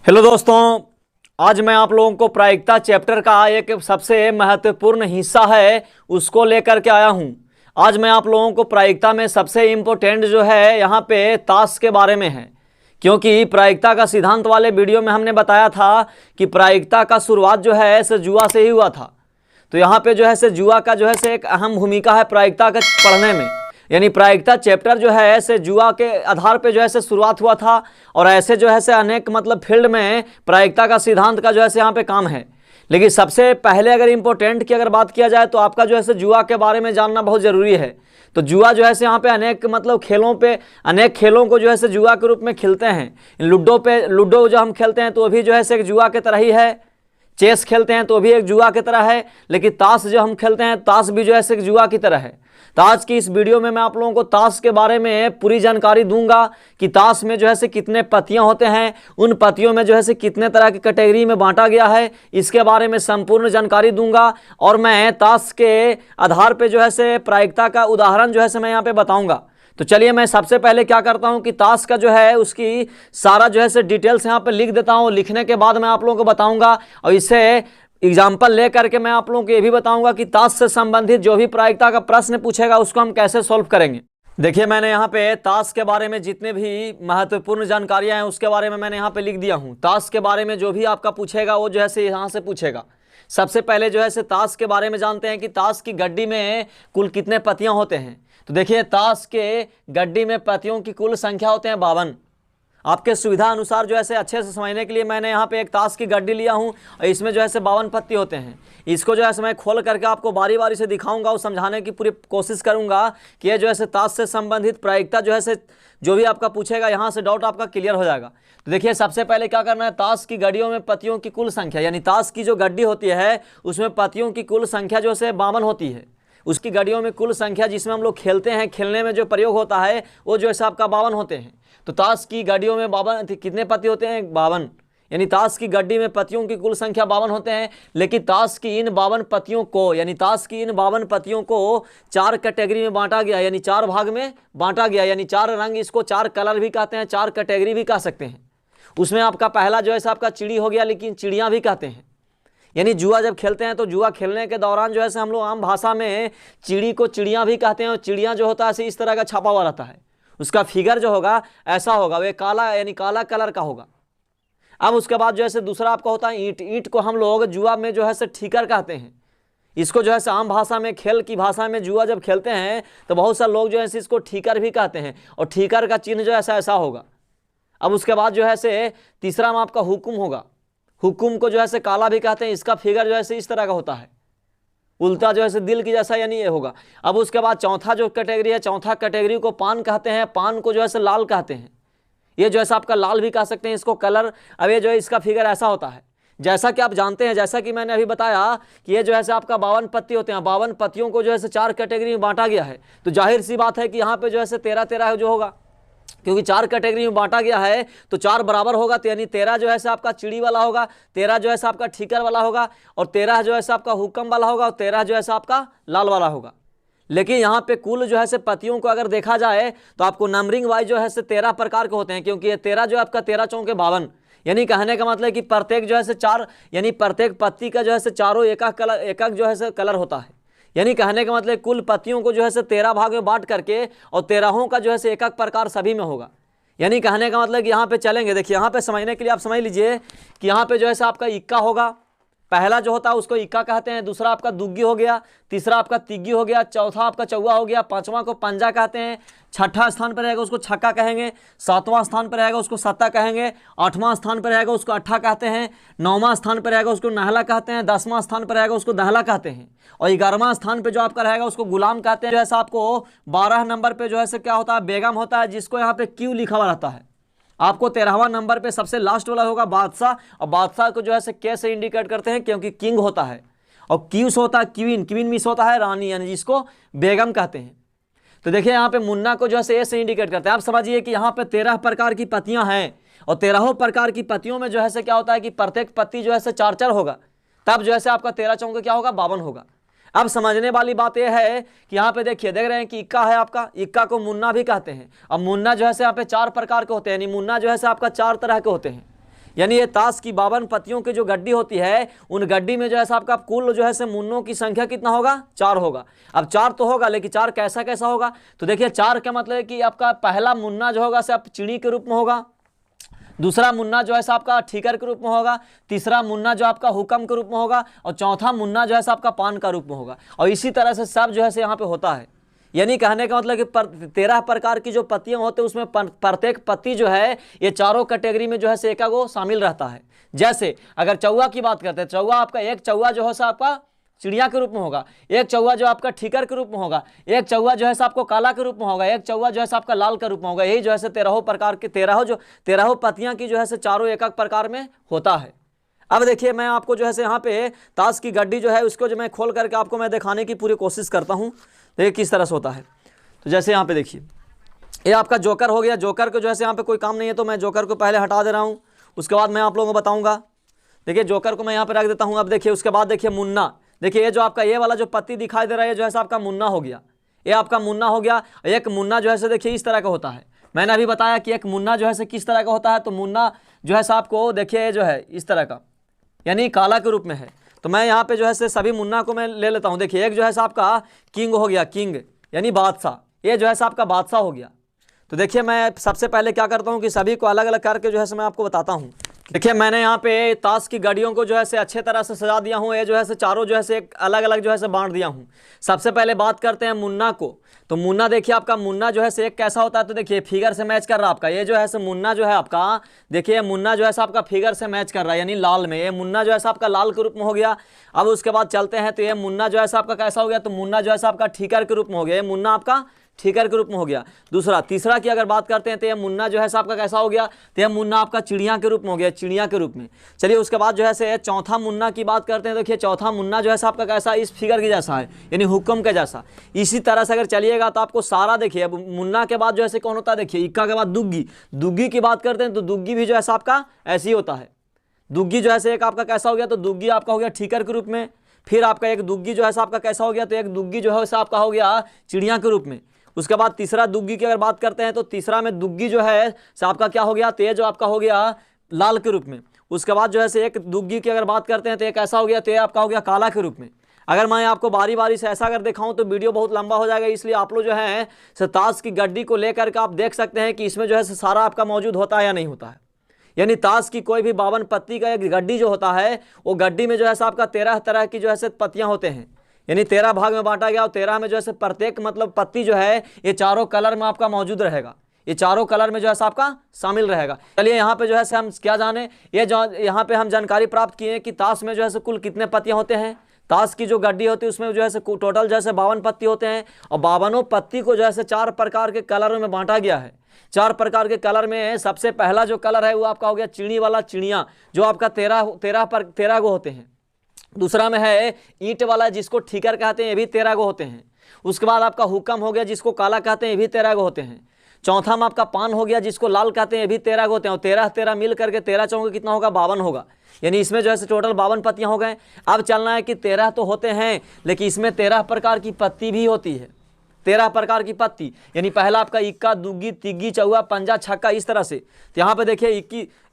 Hello दोस्तों, आज मैं आप लोगों को प्रायिकता चैप्टर का एक सबसे महत्वपूर्ण हिस्सा है उसको लेकर के आया हूं। आज मैं आप लोगों को प्रायिकता में सबसे इम्पोर्टेंट जो है यहाँ पे ताश के बारे में है, क्योंकि प्रायिकता का सिद्धांत वाले वीडियो में हमने बताया था कि प्रायिकता का शुरुआत जो है ऐसे जुआ से ही हुआ था। तो यहाँ पे जो है से जुआ का जो है से एक अहम भूमिका है प्रायिकता के पढ़ने में। यानी प्रायिकता चैप्टर जो है ऐसे जुआ के आधार पे जो है से शुरुआत हुआ था, और ऐसे जो है से अनेक फील्ड में प्रायिकता का सिद्धांत का जो है से यहाँ पे काम है। लेकिन सबसे पहले अगर इम्पोर्टेंट की अगर बात किया जाए तो आपका जो है से जुआ के बारे में जानना बहुत ज़रूरी है। तो जुआ जो है से यहाँ पे अनेक खेलों पे अनेक खेलों को जो है से जुआ के रूप में खेलते हैं। लूडो जो हम खेलते हैं तो भी जो है से एक जुआ के तरह ही है। चेस खेलते हैं तो भी एक जुआ की तरह है। लेकिन ताश जो हम खेलते हैं, ताश भी जो है से एक जुआ की तरह है। तो आज की इस वीडियो में मैं आप लोगों को ताश के बारे में पूरी जानकारी दूंगा कि ताश में जो है से कितने पत्तियां होते हैं, उन पत्तियों में जो है से कितने तरह की कैटेगरी में बांटा गया है, इसके बारे में संपूर्ण जानकारी दूंगा। और मैं ताश के आधार पे जो है से प्रायिकता का उदाहरण जो है से मैं यहाँ पे बताऊंगा। तो चलिए मैं सबसे पहले क्या करता हूं कि ताश का जो है उसकी सारा जो है से डिटेल्स यहाँ पे लिख देता हूं। लिखने के बाद मैं आप लोगों को बताऊंगा, और इससे एग्जाम्पल ले करके मैं आप लोगों को ये भी बताऊंगा कि ताश से संबंधित जो भी प्रायिकता का प्रश्न पूछेगा उसको हम कैसे सॉल्व करेंगे। देखिए, मैंने यहाँ पे ताश के बारे में जितने भी महत्वपूर्ण जानकारियां हैं उसके बारे में मैंने यहाँ पे लिख दिया हूँ। ताश के बारे में जो भी आपका पूछेगा वो जो है से यहाँ से पूछेगा। सबसे पहले जो है से ताश के बारे में जानते हैं कि ताश की गड्डी में कुल कितने पत्तियां होते हैं। तो देखिए, ताश के गड्डी में पत्तियों की कुल संख्या होते हैं 52। आपके सुविधा अनुसार जो है अच्छे से समझने के लिए मैंने यहाँ पे एक ताश की गड्डी लिया हूँ, और इसमें जो है 52 पत्ती होते हैं। इसको जो है मैं खोल करके आपको बारी बारी से दिखाऊंगा और समझाने की पूरी कोशिश करूंगा कि ये जो है ताश से संबंधित प्रायिकता जो है जो भी आपका पूछेगा यहाँ से डाउट आपका क्लियर हो जाएगा। तो देखिए, सबसे पहले क्या करना है, ताश की गड्डियों में पत्तियों की कुल संख्या, यानी ताश की जो गड्डी होती है उसमें पत्तियों की कुल संख्या जो है 52 होती है। उसकी गड्डियों में कुल संख्या जिसमें हम लोग खेलते हैं, खेलने में जो प्रयोग होता है वो जो है आपका 52 होते हैं। तो ताश की गड्डियों में 52 कितने पत्ती होते हैं? 52। यानी ताश की गड्डी में पत्तियों की कुल संख्या 52 होते हैं। लेकिन ताश की इन 52 पत्तियों को, यानी ताश की इन 52 पत्तियों को 4 कैटेगरी में बांटा गया, यानी 4 भाग में बांटा गया। यानी 4 रंग, इसको 4 कलर भी कहते हैं, 4 कैटेगरी भी कह सकते हैं। उसमें आपका पहला जो है आपका चिड़ी हो गया, लेकिन चिड़ियाँ भी कहते हैं। यानी जुआ जब खेलते हैं तो जुआ खेलने के दौरान जो है हम लोग आम भाषा में चिड़ी को चिड़ियाँ भी कहते हैं। और चिड़ियाँ जो होता है इस तरह का छापा हुआ रहता है, उसका फिगर जो होगा ऐसा होगा, वे काला यानी काला कलर का होगा। अब उसके बाद जो है दूसरा आपका होता है ईंट। ईंट को हम लोग जुआ में जो है ठीकर कहते हैं। इसको जो है आम भाषा में, खेल की भाषा में जुआ जब खेलते हैं तो बहुत सारे लोग जो है इसको ठीकर भी कहते हैं, और ठीकर का चिन्ह जो है ऐसा होगा। अब उसके बाद जो है तीसरा में आपका हुकुम होगा। हुकुम को जो है काला भी कहते हैं, इसका फिगर जो है इस तरह का होता है, उल्टा जो है दिल की जैसा, यानी ये होगा। अब उसके बाद चौथा जो कैटेगरी है, चौथा कैटेगरी को पान कहते हैं। पान को जो है लाल कहते हैं। ये जो है आपका लाल भी कह सकते हैं इसको, कलर। अब ये जो है इसका फिगर ऐसा होता है, जैसा कि आप जानते हैं, जैसा कि मैंने अभी बताया कि ये जो है आपका 52 पत्ती होते हैं। 52 पत्तियों को जो है 4 कैटेगरी में बांटा गया है। तो जाहिर सी बात है कि यहाँ पे जो है 13 जो होगा, क्योंकि 4 कैटेगरी में बांटा गया है तो 4 बराबर होगा। तो यानी 13 जो है आपका चिड़ी वाला होगा, 13 जो है आपका ठीकर वाला होगा, और 13 जो है आपका हुक्म वाला होगा, और 13 जो है आपका लाल वाला होगा। लेकिन यहाँ पे कुल जो है पत्तियों को अगर देखा जाए तो आपको नंबरिंग वाइज जो है 13 प्रकार के होते हैं, क्योंकि ये 13 जो है आपका 13 चौके 52। यानी कहने का मतलब कि प्रत्येक जो है 4, यानी प्रत्येक पत्ती का जो है चारों एक एक जो है कलर होता है। यानी कहने का मतलब कुल पत्तियों को जो है 13 भाग में बांट करके, और 13 का जो है एक प्रकार सभी में होगा। यानी कहने का मतलब कि यहाँ पे चलेंगे। देखिए, यहाँ पे समझने के लिए आप समझ लीजिए कि यहाँ पे जो है आपका इक्का होगा। पहला जो होता है उसको इक्का कहते हैं, दूसरा आपका दुग्गी हो गया, तीसरा आपका तिग्गी हो गया, चौथा आपका चौवा हो गया, पांचवा को पंजा कहते हैं, छठा स्थान पर रहेगा उसको छक्का कहेंगे, सातवां स्थान पर रहेगा उसको सत्ता कहेंगे, आठवां स्थान पर रहेगा उसको अट्ठा कहते हैं, नौवां स्थान पर रहेगा उसको नहला कहते हैं, 10वां स्थान पर रहेगा उसको दहला कहते हैं, और 11वां स्थान पर जो आपका रहेगा उसको गुलाम कहते हैं। जैसा आपको 12 नंबर पर जो है क्या होता है, बेगम होता है, जिसको यहाँ पे क्यू लिखा हुआ रहता है। आपको 13वां नंबर पे सबसे लास्ट वाला होगा बादशाह, और बादशाह को जो है के से इंडिकेट करते हैं, क्योंकि किंग होता है, और क्यूस होता है क्वीन, क्वीन मिस होता है रानी, यानी जिसको बेगम कहते हैं। तो देखिए, यहाँ पे मुन्ना को जो है ए से इंडिकेट करते हैं। आप समझिए कि यहाँ पे 13 प्रकार की पत्तियां हैं, और 13 प्रकार की पत्तियों में जो है क्या होता है कि प्रत्येक पत्ती जो है 4 होगा, तब जो है आपका 13 चौके क्या होगा, 52 होगा। अब समझने वाली बात यह है कि यहाँ पे देखिए, देख रहे हैं कि इक्का है आपका, इक्का को मुन्ना भी कहते हैं। अब मुन्ना जो है यहाँ पे 4 प्रकार के होते हैं, यानी मुन्ना जो है आपका 4 तरह के होते हैं। यानी ये ताश की 52 पत्तियों की जो गड्डी होती है, उन गड्डी में जो है आपका कुल जो है मुन्नों की संख्या कितना होगा? 4 होगा। अब 4 तो होगा, लेकिन 4 कैसा कैसा होगा? तो देखिए 4 का मतलब है कि आपका पहला मुन्ना जो होगा सब चिड़ी के रूप में होगा, दूसरा मुन्ना जो है आपका ठीकर के रूप में होगा, तीसरा मुन्ना जो आपका हुक्म के रूप में होगा, और चौथा मुन्ना जो है आपका पान का रूप में होगा। और इसी तरह से सब जो है यहाँ पे होता है। यानी कहने का मतलब कि 13 प्रकार की जो पत्तियां होते हैं उसमें प्रत्येक पत्ती जो है ये चारों कैटेगरी में जो है एक वो शामिल रहता है। जैसे अगर चौवा की बात करते हैं, चौवा आपका एक चौवा जो है आपका चिड़िया के रूप में होगा, एक चौवा जो आपका ठीकर के रूप में होगा, एक चौवा जो है आपको काला के रूप में होगा, एक चौवा जो है आपका लाल के रूप में होगा। यही जो है 13 प्रकार के 13 पत्तियां की जो है चारों एक एक प्रकार में होता है। अब देखिए मैं आपको जो है यहाँ पे ताश की गड्डी जो है उसको जो मैं खोल करके आपको मैं दिखाने की पूरी कोशिश करता हूँ, देखिए किस तरह से होता है। तो जैसे यहाँ पे देखिए ये आपका जोकर हो गया, जोकर को जो है यहाँ पे कोई काम नहीं है तो मैं जोकर को पहले हटा दे रहा हूँ, उसके बाद मैं आप लोगों को बताऊँगा। देखिए जोकर को मैं यहाँ पे रख देता हूँ। अब देखिए उसके बाद देखिए मुन्ना, देखिए ये जो आपका ये वाला जो पत्ती दिखाई दे रहा है जो है आपका मुन्ना हो गया, ये आपका मुन्ना हो गया। एक मुन्ना जो है देखिए इस तरह का होता है, मैंने अभी बताया कि एक मुन्ना जो है किस तरह का होता है। तो मुन्ना जो है आपको देखिए जो है इस तरह का, यानी काला के रूप में है। तो मैं यहाँ पे जो है सभी मुन्ना को मैं ले लेता हूँ। देखिए एक जो है आपका किंग हो गया, किंग यानी बादशाह, ये जो है आपका बादशाह हो गया। तो देखिए मैं सबसे पहले क्या करता हूँ कि सभी को अलग अलग करके जो है मैं आपको बताता हूँ। देखिए मैंने यहाँ पे ताश की गड्डियों को जो है अच्छे तरह से सजा दिया हूँ, ये जो है चारों जो है एक अलग अलग जो है बांट दिया हूँ। सबसे पहले बात करते हैं मुन्ना को। तो मुन्ना देखिए आपका मुन्ना जो है एक कैसा होता है, तो देखिए फिगर से मैच कर रहा है आपका, ये जो है मुन्ना जो है आपका, देखिए मुन्ना जो है आपका फिगर से मैच कर रहा है, यानी लाल में। ये मुन्ना जो है आपका लाल के रूप में हो गया। अब उसके बाद चलते हैं तो ये मुन्ना जो है आपका कैसा हो गया, तो मुन्ना जो है आपका ठीकर के रूप में हो गया, ये मुन्ना आपका ठीकर के रूप में हो गया। तीसरा की अगर बात करते हैं तो यह मुन्ना जो है आपका कैसा हो गया, तो यह मुन्ना आपका चिड़िया के रूप में हो गया, चिड़िया के रूप में। चलिए उसके बाद जो है चौथा मुन्ना की बात करते हैं। देखिए चौथा मुन्ना जो है आपका कैसा, इस फिगर के जैसा है, यानी हुक्म के जैसा। इसी तरह से अगर चलिएगा तो आपको सारा देखिए, अब मुन्ना के बाद जो है कौन होता है, देखिए इक्का के बाद दुग्गी। दुग्गी की बात करते हैं तो दुग्गी भी जो है आपका ऐसे ही होता है। दुग्गी जो है एक आपका कैसा हो गया, तो दुग्गी आपका हो गया ठीकर के रूप में। फिर आपका एक दुग्गी जो है आपका कैसा हो गया, तो एक दुग्गी जो है आपका हो गया चिड़िया के रूप में। उसके बाद तीसरा दुग्गी की अगर बात करते हैं तो तीसरा में दुग्गी जो है आपका क्या हो गया, तेज जो आपका हो गया लाल के रूप में। उसके बाद जो है एक दुग्गी की अगर बात करते हैं तो एक ऐसा हो गया, तो आपका हो गया काला के रूप में। अगर मैं आपको बारी बारी से ऐसा अगर दिखाऊं तो वीडियो बहुत लंबा हो जाएगा, इसलिए आप लोग जो है ताश की गड्डी को लेकर के आप देख सकते हैं कि इसमें जो है सारा आपका मौजूद होता है या नहीं होता है। यानी ताश की कोई भी 52 पत्ती का एक गड्डी जो होता है, वो गड्डी में जो है आपका 13 तरह की जो है पत्तियां होते हैं, यानी 13 भाग में बांटा गया। और 13 में जो है प्रत्येक मतलब पत्ती जो है ये चारों कलर में आपका मौजूद रहेगा, ये चारों कलर में जो है आपका शामिल रहेगा। चलिए यहाँ पे जो है हम क्या जाने, ये जो यहाँ पे हम जानकारी प्राप्त किए कि ताश में जो है कुल कितने पत्तियां होते हैं। ताश की जो गड्डी होती है उसमें जो है टोटल जो है 52 पत्ती होते हैं, और 52 पत्ती को जो है 4 प्रकार के कलरों में बांटा गया है। 4 प्रकार के कलर में सबसे पहला जो कलर है वो आपका हो गया चिड़ी वाला, चिड़िया, जो आपका 13 गो होते हैं। दूसरा में है ईंट वाला, जिसको ठीकर कहते हैं, ये भी 13 गो होते हैं। उसके बाद आपका हुक्म हो गया, जिसको काला कहते हैं, ये भी 13 गो होते हैं। चौथा में आपका पान हो गया, जिसको लाल कहते हैं, ये भी 13 गो होते हैं। और 13 मिल करके 13 चौके कितना होगा, 52 होगा। यानी इसमें जो है टोटल 52 पत्तियां हो गए। अब चलना है कि 13 तो होते हैं, लेकिन इसमें 13 प्रकार की पत्ती भी होती है। 13 प्रकार की पत्ती, यानी पहला आपका इक्का, दुग्गी, तिग्गी, चौवा, पंजा, छक्का, इस तरह से। तो यहाँ पे देखिए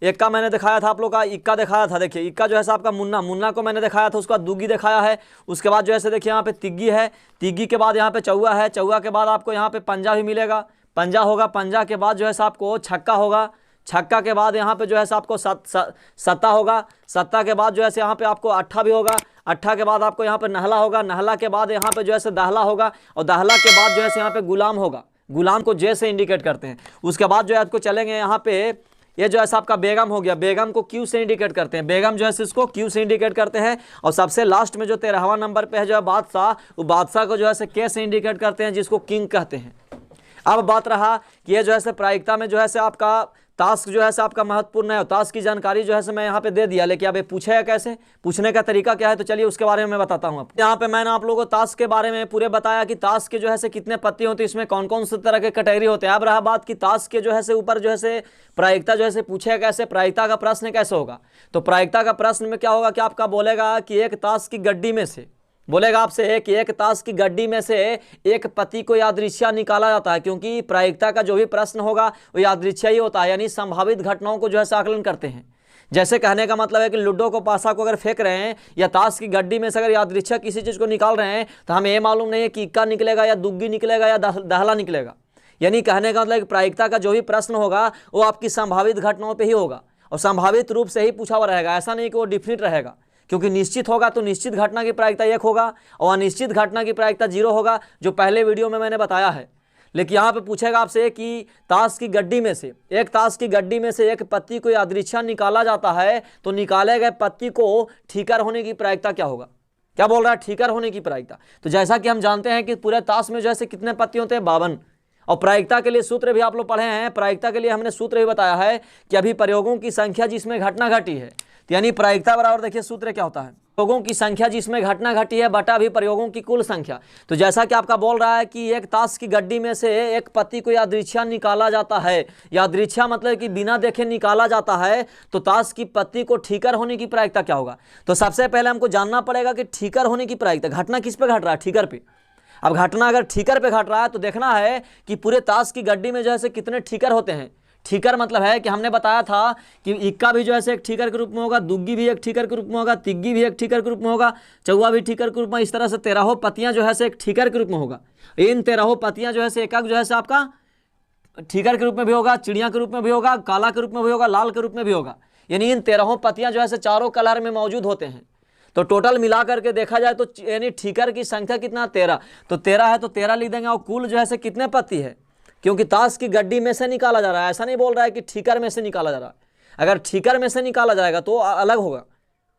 इक्का मैंने दिखाया था आप लोग का, इक्का दिखाया था। देखिए इक्का जो है आपका मुन्ना को मैंने दिखाया था, उसके बाद दुग्गी दिखाया है। उसके बाद जो है देखिए यहाँ पे तिग्गी है, तिग्गी के बाद यहाँ पे चौवा है, चौवा के बाद आपको यहाँ पे पंजा भी मिलेगा, पंजा होगा। पंजा के बाद जो है आपको छक्का होगा, छक्का के बाद यहाँ पे जो है आपको सत्ता होगा, सत्ता के बाद जो है यहाँ पे आपको अट्ठा भी होगा, अट्ठा के बाद आपको यहाँ पे नहला होगा, नहला के बाद यहाँ पे जो है दाहला होगा, और दाहला के बाद जो है यहाँ पे गुलाम होगा। गुलाम को जे से इंडिकेट करते हैं। उसके बाद जो है आपको चलेंगे यहाँ पे, ये जो है आपका बेगम हो गया, बेगम को क्यू से इंडिकेट करते हैं, बेगम जो है इसको क्यू से इंडिकेट करते हैं। और सबसे लास्ट में जो 13वां नंबर पे है जो है बादशाह, वो बादशाह को जो है के से इंडिकेट करते हैं, जिसको किंग कहते हैं। अब बात रहा कि ये जो है प्रायिकता में जो है आपका ताश जो है आपका महत्वपूर्ण है, और ताश की जानकारी जो है मैं यहाँ पे दे दिया, लेकिन अब ये पूछेगा कैसे, पूछने का तरीका क्या है, तो चलिए उसके बारे में मैं बताता हूँ। यहाँ पे मैंने आप लोगों को ताश के बारे में पूरे बताया कि ताश के जो है कितने पत्ती होती है, इसमें कौन कौन से तरह के कैटेगरी होते हैं। अब रहा बात कि ताश के जो है ऊपर जो है प्रायिकता जो है पूछेगा कैसे, प्रायिकता का प्रश्न कैसे होगा। तो प्रायिकता का प्रश्न में क्या होगा कि आपका बोलेगा कि एक ताश की गड्डी में से, बोलेगा आपसे एक ताश की गड्डी में से एक पत्ती को यादृच्छिक निकाला जाता है, क्योंकि प्रायिकता का जो भी प्रश्न होगा वो यादृच्छिक ही होता है, यानी संभावित घटनाओं को जो है आकलन करते हैं। जैसे कहने का मतलब है कि लूडो को पासा को अगर फेंक रहे हैं या ताश की गड्डी में से अगर यादृच्छिक किसी चीज को निकाल रहे हैं तो हमें ये मालूम नहीं है कि इक्का निकलेगा या दुग्गी निकलेगा या दहला निकलेगा। यानी कहने का मतलब प्रायिकता का जो भी प्रश्न होगा वो आपकी संभावित घटनाओं पर ही होगा और संभावित रूप से ही पूछा हुआ रहेगा, ऐसा नहीं कि वो डिफिनिट रहेगा। क्योंकि निश्चित होगा तो निश्चित घटना की प्रायिकता 1 होगा और अनिश्चित घटना की प्रायिकता 0 होगा, जो पहले वीडियो में मैंने बताया है। लेकिन यहाँ पे पूछेगा आपसे कि ताश की गड्डी में से एक पत्ती को यादृच्छिक निकाला जाता है तो निकाले गए पत्ती को ठीकर होने की प्रायिकता क्या होगा। क्या बोल रहा है, ठीकर होने की प्रायिकता। तो जैसा कि हम जानते हैं कि पूरे ताश में जो है कितने पत्ती होते हैं, 52। और प्रायिकता के लिए सूत्र भी आप लोग पढ़े हैं, प्रायिकता के लिए हमने सूत्र भी बताया है कि अभी प्रयोगों की संख्या जिसमें घटना घटी है, तो यानी प्रायिकता बराबर देखिए सूत्र क्या होता है, प्रयोगों की संख्या जिसमें घटना घटी है बटा भी प्रयोगों की कुल संख्या। तो जैसा कि आपका बोल रहा है कि एक ताश की गड्डी में से एक पत्ती को यादृच्छिक निकाला जाता है, यादृच्छिक मतलब कि बिना देखे निकाला जाता है, तो ताश की पत्ती को ठीकर होने की प्रायिकता क्या होगा। तो सबसे पहले हमको जानना पड़ेगा कि ठीकर होने की प्रायिकता, घटना किस पे घट रहा है, ठीकर पे। अब घटना अगर ठीकर पे घट रहा है तो देखना है कि पूरे ताश की गड्डी में जो है कितने ठीकर होते हैं। ठीकर मतलब है कि हमने बताया था कि इक्का भी जो है एक ठीकर के रूप में होगा, दुग्गी भी एक ठीकर के रूप में होगा, तिग्गी भी एक ठीकर के रूप में होगा, चौवा भी ठीकर के रूप में, इस तरह से 13 पत्तियां जो है एक ठीकर के रूप में होगा। इन 13 पत्तियां जो है एक जो है आपका ठीकर के रूप में भी होगा, चिड़िया के रूप में भी होगा, काला के रूप में भी होगा, लाल के रूप में भी होगा। यानी इन 13 पत्तियां जो है चारों कलर में मौजूद होते हैं। तो टोटल मिला करके देखा जाए तो यानी ठीकर की संख्या कितना, 13। तो 13 है तो 13 लिख देंगे। और कुल जो है कितने पत्ती है, क्योंकि ताश की गड्डी में से निकाला जा रहा है, ऐसा नहीं बोल रहा है कि ठीकर में से निकाला जा रहा है। अगर ठीकर में से निकाला जाएगा तो अलग होगा,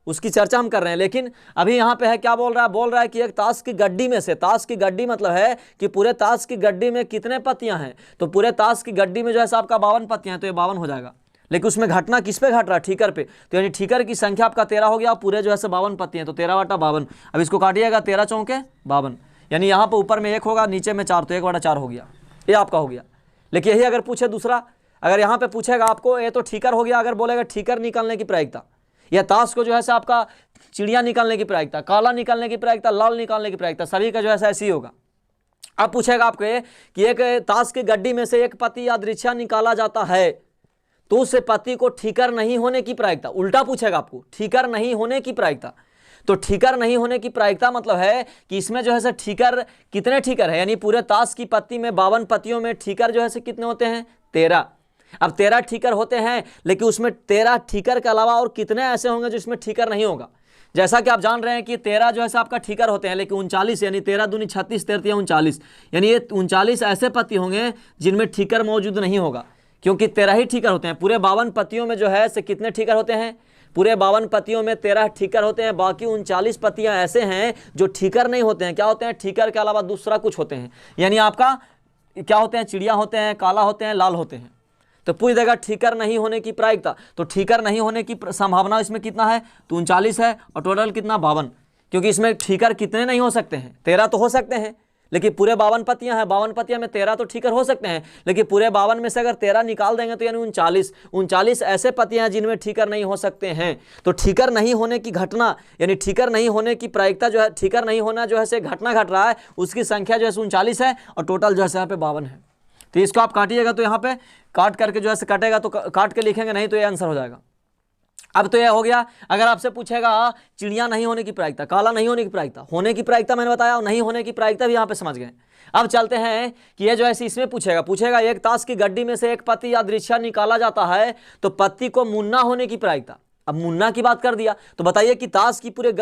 उसकी चर्चा हम कर रहे हैं। लेकिन अभी यहाँ पे है क्या बोल रहा है कि एक ताश की गड्डी में से, ताश की गड्डी मतलब है कि पूरे ताश की गड्डी में कितने पत्तियां हैं, तो पूरे ताश की गड्डी में जो है आपका 52 पत्तियां हैं, तो ये 52 हो जाएगा। लेकिन उसमें घटना किस पे घट रहा है, ठीकर पे। तो यानी ठीकर की संख्या आपका 13 हो गया, पूरे जो है 52 पत्तियां, तो 13 बटा 52। अब इसको काटिएगा, 13 चौके 52, यानी यहाँ पर ऊपर में 1 होगा, नीचे में 4, तो 1 बटा 4 हो गया, ये आपका हो गया। लेकिन यही अगर पूछे दूसरा, अगर यहाँ पे पूछेगा आपको, ये तो ठीकर हो गया, अगर बोलेगा ठीकर निकालने की प्रायिकता, या ताश को जो है आपका चिड़िया निकालने की प्रायिकता, काला निकालने की प्रायिकता, लाल निकालने की प्रायिकता, सभी का जो है ऐसे ही होगा। अब पूछेगा आपको कि एक ताश की गड्डी में से एक पत्ती यादृच्छिक निकाला जाता है तो उस पत्ती को ठीकर नहीं होने की प्रायिकता, उल्टा पूछेगा आपको, ठीकर नहीं होने की प्रायिकता। तो ठीकर नहीं होने की प्रायिकता मतलब है कि इसमें जो है ठीकर, कितने ठीकर है, यानी पूरे ताश की पत्ती में 52 पत्तियों में ठीकर जो है कितने होते हैं, 13। अब 13 ठीकर होते हैं, लेकिन उसमें 13 ठीकर के अलावा और कितने ऐसे होंगे जिसमें ठीकर नहीं होगा। जैसा कि आप जान रहे हैं कि 13 जो है आपका ठीकर होते हैं, लेकिन 39 यानी 13 दूनी 36, 13 39, यानी ये 39 ऐसे पत्ती होंगे जिनमें ठीकर मौजूद नहीं होगा, क्योंकि 13 ही ठीकर होते हैं। पूरे 52 पत्तियों में जो है कितने ठीकर होते हैं, पूरे 52 पत्तियों में 13 ठीकर होते हैं, बाकी 39 पत्तियां ऐसे हैं जो ठीकर नहीं होते हैं। क्या होते हैं, ठीकर के अलावा दूसरा कुछ होते हैं, यानी आपका क्या होते हैं, चिड़िया होते हैं, काला होते हैं, लाल होते हैं। तो पूछ देगा ठीकर नहीं होने की प्रायिकता, तो ठीकर नहीं होने की संभावना इसमें कितना है, तो 39 है, और टोटल कितना 52, क्योंकि इसमें ठीकर कितने नहीं हो सकते हैं, 13 तो हो सकते हैं, लेकिन पूरे 52 पत्तियां हैं, 52 पत्तियां में 13 तो ठीकर हो सकते हैं, लेकिन पूरे 52 में से अगर 13 निकाल देंगे तो यानी 39 ऐसे पत्तियां हैं जिनमें ठीकर नहीं हो सकते हैं। तो ठीकर नहीं होने की घटना, यानी ठीकर नहीं होने की प्रायिकता जो है, ठीकर नहीं होना जो है घटना घट रहा है, उसकी संख्या जो है 39 है, और टोटल जो है यहाँ पे 52 है। तो इसको आप काटिएगा, तो यहाँ पे काट करके जो है कटेगा, तो काट के लिखेंगे, नहीं तो ये आंसर हो जाएगा। अब तो यह हो गया। अगर आपसे पूछेगा चिड़िया नहीं होने की प्रायिकता, काला नहीं होने की प्रायिकता, होने की प्रायिकता मैंने बताया, और नहीं होने की प्रायिकता भी यहाँ पे समझ गए। अब चलते हैं कि ये जो है इसमें पूछेगा एक ताश की गड्डी में से एक पत्ती यादृच्छिक निकाला जाता है तो पत्ती को मुन्ना होने की प्रायिकता। अब मुन्ना की बात कर दिया, तो बताइए कि ताश की पूरे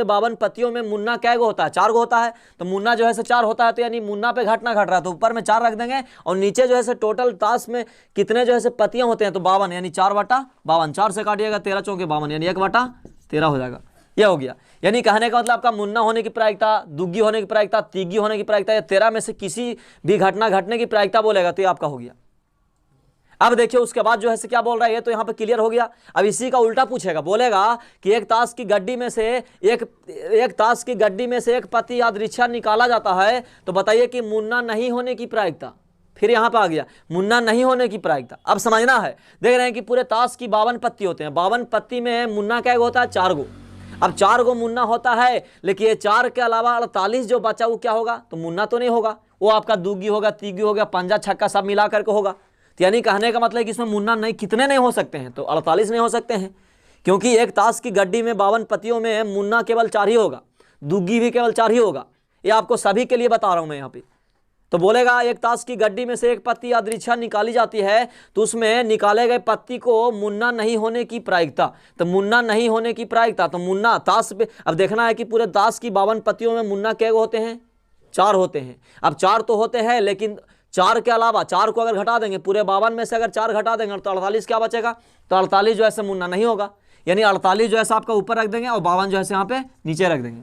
52 पत्तियों में मुन्ना कै गो होता है, 4 गो होता है। तो मुन्ना जो है 4 होता है, तो यानी मुन्ना पे घटना घट रहा है, तो ऊपर में 4 रख देंगे, और नीचे जो है टोटल ताश में कितने जो है पत्तियां होते हैं, तो 52, यानी 4 बटा 52, 4 से काटिएगा, 13 चौके 52, यानी 1 बटा 13 हो जाएगा। यह हो गया। यानी कहने का मतलब आपका मुन्ना होने की प्रायिकता, दुग्गी होने की प्रायिकता, तिग्गी होने की प्रायिकता, या 13 में से किसी भी घटना घटने की प्रायिकता बोलेगा, तो ये आपका हो गया। अब देखिए उसके बाद जो है क्या बोल रहा है, ये तो यहाँ पे क्लियर हो गया। अब इसी का उल्टा पूछेगा, बोलेगा कि एक ताश की गड्डी में से एक पत्ती यादृच्छिक निकाला जाता है, तो बताइए कि मुन्ना नहीं होने की प्रायिकता। फिर यहाँ पे आ गया मुन्ना नहीं होने की प्रायिकता। अब समझना है, देख रहे हैं कि पूरे ताश की 52 पत्ती होते हैं, 52 पत्ती में मुन्ना क्या होता है, 4 गो। अब 4 गो मुन्ना होता है, लेकिन ये 4 के अलावा 48 जो बचा वो क्या होगा, तो मुन्ना तो नहीं होगा, वो आपका दुग्गी होगा, तिग्गी होगा, पंजा छक्का सब मिला करके होगा। तो यानी कहने का मतलब है कि इसमें मुन्ना नहीं, कितने नहीं हो सकते हैं, तो 48 नहीं हो सकते हैं, क्योंकि एक ताश की गड्डी में 52 पत्तियों में मुन्ना केवल 4 ही होगा, दुग्गी भी केवल 4 ही होगा। ये आपको सभी के लिए बता रहा हूं मैं यहाँ पे। तो बोलेगा एक ताश की गड्डी में से एक पत्ती यादृच्छा निकाली जाती है, तो उसमें निकाले गए पत्ती को मुन्ना नहीं होने की प्रायिकता, तो मुन्ना नहीं होने की प्रायिकता, तो मुन्ना ताश पे अब देखना है कि पूरे ताश की 52 पत्तियों में मुन्ना क्या होते हैं, 4 होते हैं। अब 4 तो होते हैं, लेकिन 4 के अलावा 4 को अगर घटा देंगे, पूरे 52 में से अगर 4 घटा देंगे तो 48 क्या बचेगा, तो 48 जो है मुन्ना नहीं होगा, यानी 48 जो है आपका ऊपर रख देंगे और 52 जो है यहाँ पे नीचे रख देंगे।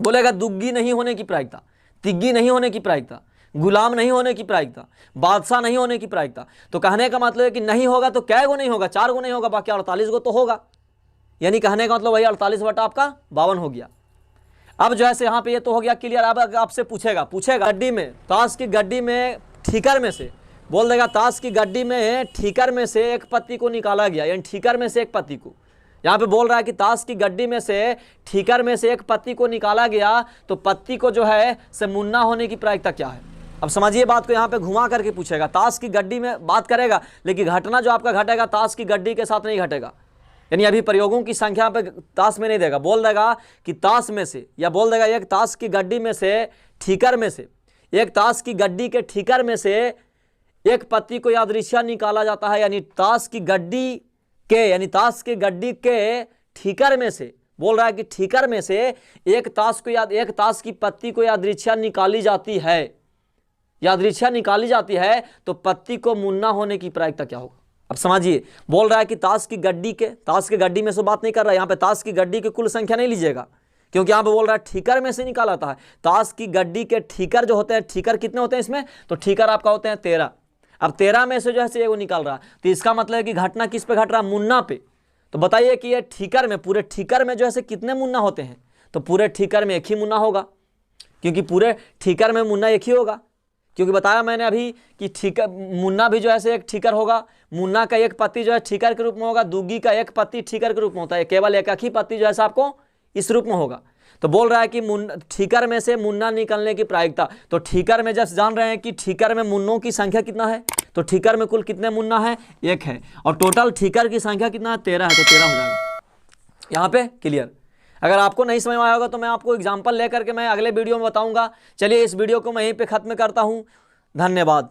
बोलेगा दुग्गी नहीं होने की प्रायिकता, तिग्गी नहीं होने की प्रायिकता, गुलाम नहीं होने की प्रायिकता, बादशाह नहीं होने की प्रायिकता। तो कहने का मतलब है कि नहीं होगा तो कै गो नहीं होगा, 4 गो नहीं होगा, बाकी 48 गो तो होगा, यानी कहने का मतलब वही 48 बटा आपका 52 हो गया। अब जो है यहाँ पे ये तो हो गया क्लियर। अब आपसे पूछेगा गड्डी में, ताश की गड्डी में ठीकर में से, बोल देगा ताश की गड्डी में ठीकर में से एक पत्ती को निकाला गया, यानी ठीकर में से एक पत्ती को, यहाँ पे बोल रहा है कि ताश की गड्डी में से ठीकर में से एक पत्ती को निकाला गया, तो पत्ती को जो है से मुन्ना होने की प्रायिकता क्या है। अब समझिए बात को, यहाँ पे घुमा करके पूछेगा, ताश की गड्डी में बात करेगा, लेकिन घटना जो आपका घटेगा ताश की गड्डी के साथ नहीं घटेगा, यानी अभी प्रयोगों की संख्या पे ताश में नहीं देगा, बोल देगा कि ताश में से, या बोल देगा एक ताश की गड्डी में से ठीकर में से, एक ताश की गड्डी के ठीकर में से एक पत्ती को यादृच्छा निकाला जाता है, यानी ताश की गड्डी के, यानी ताश की गड्डी के ठीकर में से, बोल रहा है कि ठीकर में से एक ताश की पत्ती को यादृच्छा निकाली जाती है, यादृच्छा निकाली जाती है, तो पत्ती को मुन्ना होने की प्रायिकता क्या होगा। अब समझिए, बोल रहा है कि ताश की गड्डी में से बात नहीं कर रहा है, यहाँ पे ताश की गड्डी की कुल संख्या नहीं लीजिएगा, क्योंकि यहाँ पे बोल रहा है ठीकर में से निकाला था। ताश की गड्डी के ठीकर जो होते हैं, ठीकर कितने होते हैं इसमें, तो ठीकर आपका होते हैं 13। अब 13 में से जो है वो निकाल रहा है, तो इसका मतलब है कि घटना किस पे घट रहा है, मुन्ना पे। तो बताइए कि ये ठीकर में, पूरे ठीकर में जो है कितने मुन्ना होते हैं, तो पूरे ठीकर में एक ही मुन्ना होगा, क्योंकि पूरे ठीकर में मुन्ना एक ही होगा, क्योंकि बताया मैंने अभी कि ठीकर मुन्ना भी जो है एक ठीकर होगा, मुन्ना का एक पत्ती जो है ठीकर के रूप में होगा, दुग्गी का एक पत्ती ठीकर के रूप में होता है, केवल एक ही पत्ती जो है आपको इस रूप में होगा। तो बोल रहा है कि ठीकर में से मुन्ना निकलने की प्रायिकता, तो ठीकर में जब जान रहे हैं कि ठीकर में मुन्नों की संख्या कितना है, तो ठीकर में कुल कितने मुन्ना है, 1 है, और टोटल ठीकर की संख्या कितना है, 13 है, तो 13 हो जाएगा यहाँ पे क्लियर। अगर आपको नहीं समझ में आया होगा तो मैं आपको एग्जाम्पल लेकर के मैं अगले वीडियो में बताऊंगा। चलिए इस वीडियो को मैं यहीं पे खत्म करता हूँ, धन्यवाद।